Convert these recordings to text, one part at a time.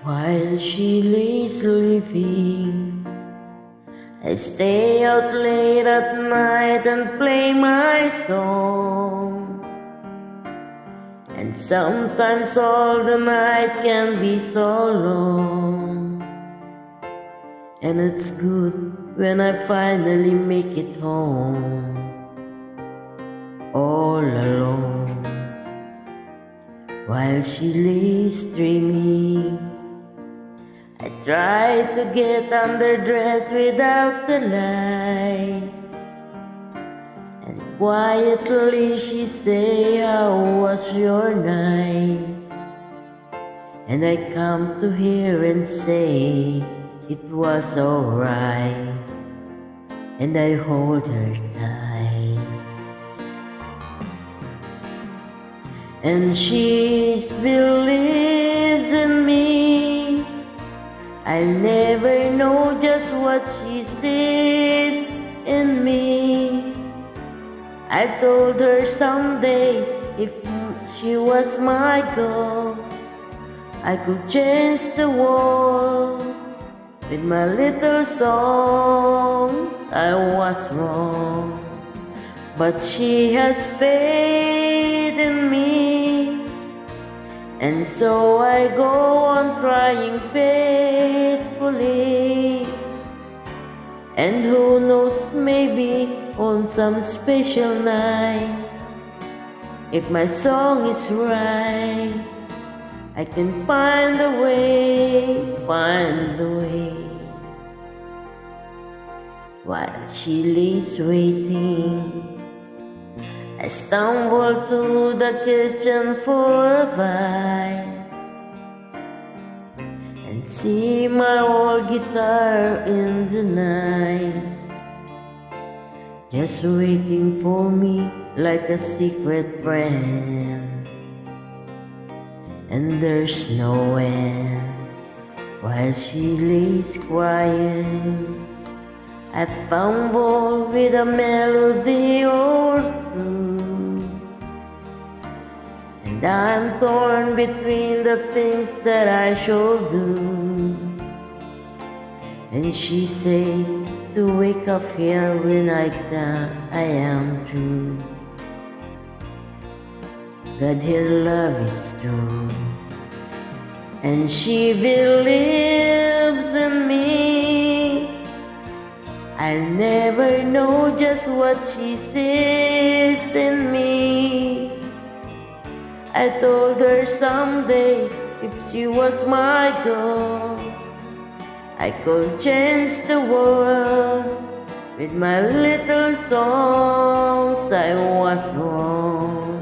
While she lay sleeping, I stay out late at night and play my song. And sometimes all the night can be so long. And it's good when I finally make it home, all alone. While she lays dreaming, I try to get underdressed without the light, and quietly she say, "How was your night?" And I come to hear and say, "It was alright," and I hold her tight. And she still lives in me. I never know just what she sees in me. I told her someday if she was my girl, I could change the world with my little song. I was wrong, but she has faith in me, and so I go on trying faithfully. And who knows, maybe on some special night, if my song is right, I can find a way, find a way. While she lays waiting, I stumble to the kitchen for a bite, and see my old guitar in the night, just waiting for me like a secret friend. And there's no end. While she lays crying, I fumble with a melody or two, and I'm torn between the things that I should do. And she say to wake up here when I am through. God, her love is true, and she believes in me. I'll never know just what she sees in me. I told her someday if she was my girl, I could change the world with my little songs. I was wrong,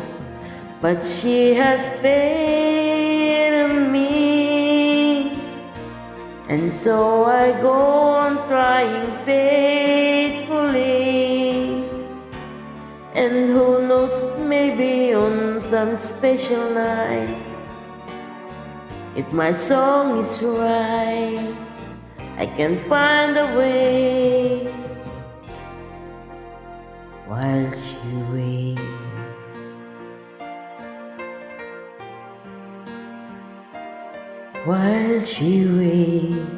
but she has faith in me, and so I go on trying faithfully. And who knows, maybe on some special night, if my song is right, I can find a way. While she waits, while she waits.